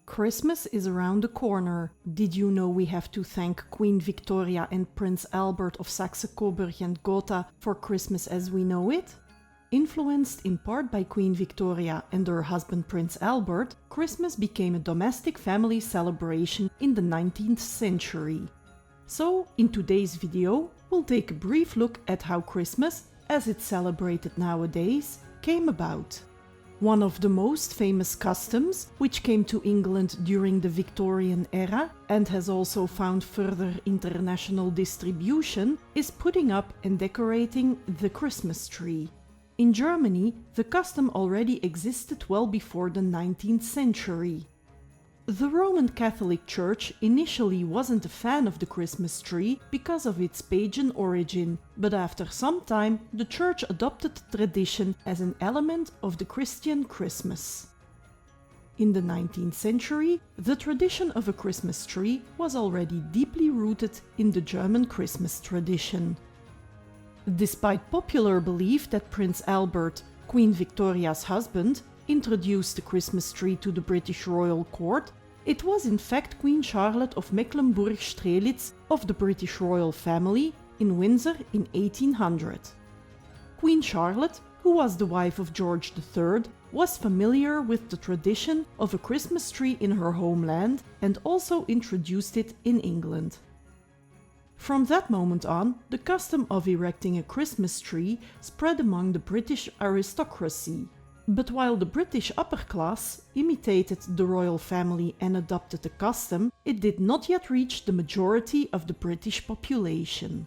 Christmas is around the corner. Did you know we have to thank Queen Victoria and Prince Albert of Saxe-Coburg and Gotha for Christmas as we know it? Influenced in part by Queen Victoria and her husband Prince Albert, Christmas became a domestic family celebration in the 19th century. So, in today's video, we'll take a brief look at how Christmas, as it's celebrated nowadays, came about. One of the most famous customs, which came to England during the Victorian era and has also found further international distribution, is putting up and decorating the Christmas tree. In Germany, the custom already existed well before the 19th century. The Roman Catholic Church initially wasn't a fan of the Christmas tree because of its pagan origin, but after some time the Church adopted the tradition as an element of the Christian Christmas. In the 19th century, the tradition of a Christmas tree was already deeply rooted in the German Christmas tradition. Despite popular belief that Prince Albert, Queen Victoria's husband, introduced the Christmas tree to the British royal court, it was in fact Queen Charlotte of Mecklenburg-Strelitz of the British royal family in Windsor in 1800. Queen Charlotte, who was the wife of George III, was familiar with the tradition of a Christmas tree in her homeland and also introduced it in England. From that moment on, the custom of erecting a Christmas tree spread among the British aristocracy. But while the British upper class imitated the royal family and adopted the custom, it did not yet reach the majority of the British population.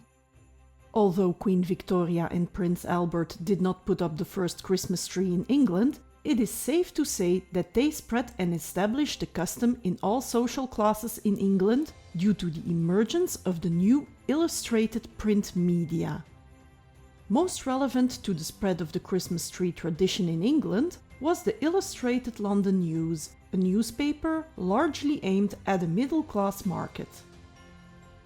Although Queen Victoria and Prince Albert did not put up the first Christmas tree in England, it is safe to say that they spread and established the custom in all social classes in England due to the emergence of the new illustrated print media. Most relevant to the spread of the Christmas tree tradition in England was the Illustrated London News, a newspaper largely aimed at a middle-class market.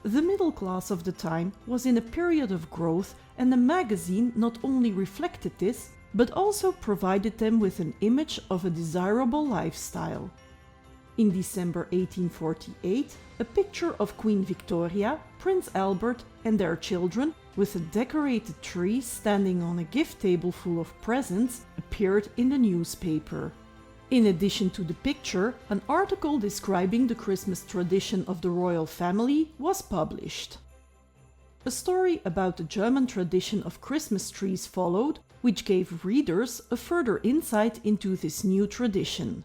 The middle class of the time was in a period of growth, and the magazine not only reflected this, but also provided them with an image of a desirable lifestyle. In December 1848, a picture of Queen Victoria, Prince Albert and their children with a decorated tree standing on a gift table full of presents appeared in the newspaper. In addition to the picture, an article describing the Christmas tradition of the royal family was published. A story about the German tradition of Christmas trees followed, which gave readers a further insight into this new tradition.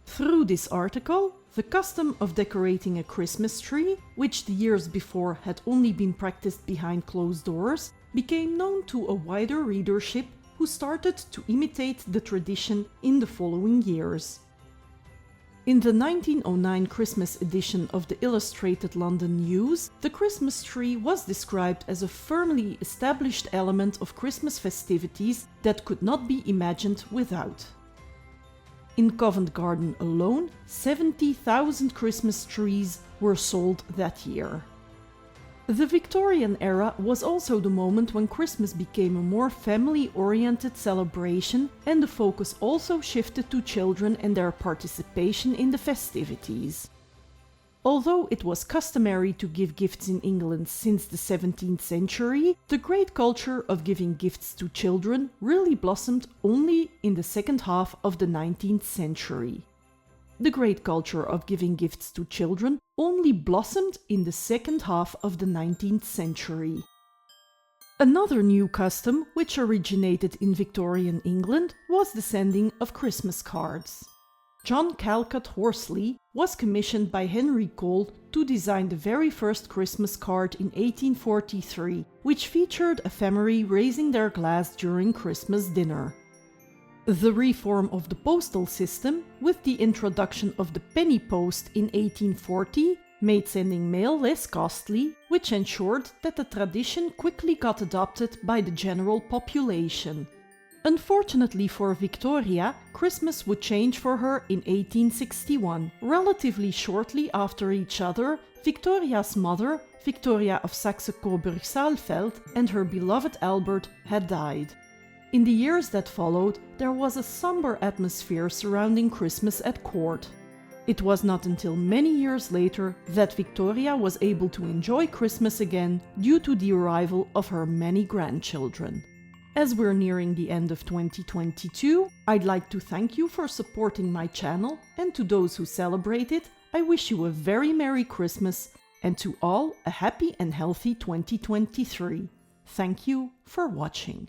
Through this article, the custom of decorating a Christmas tree, which the years before had only been practiced behind closed doors, became known to a wider readership who started to imitate the tradition in the following years. In the 1909 Christmas edition of the Illustrated London News, the Christmas tree was described as a firmly established element of Christmas festivities that could not be imagined without. In Covent Garden alone, 70,000 Christmas trees were sold that year. The Victorian era was also the moment when Christmas became a more family-oriented celebration, and the focus also shifted to children and their participation in the festivities. Although it was customary to give gifts in England since the 17th century, the great culture of giving gifts to children really blossomed only in the second half of the 19th century. The great culture of giving gifts to children only blossomed in the second half of the 19th century. Another new custom, which originated in Victorian England, was the sending of Christmas cards. John Calcutt Horsley was commissioned by Henry Cole to design the very first Christmas card in 1843, which featured a family raising their glass during Christmas dinner. The reform of the postal system, with the introduction of the penny post in 1840, made sending mail less costly, which ensured that the tradition quickly got adopted by the general population. Unfortunately for Victoria, Christmas would change for her in 1861. Relatively shortly after each other, Victoria's mother, Victoria of Saxe-Coburg-Saalfeld, and her beloved Albert had died. In the years that followed, there was a somber atmosphere surrounding Christmas at court. It was not until many years later that Victoria was able to enjoy Christmas again due to the arrival of her many grandchildren. As we're nearing the end of 2022, I'd like to thank you for supporting my channel, and to those who celebrate it, I wish you a very Merry Christmas, and to all a happy and healthy 2023. Thank you for watching.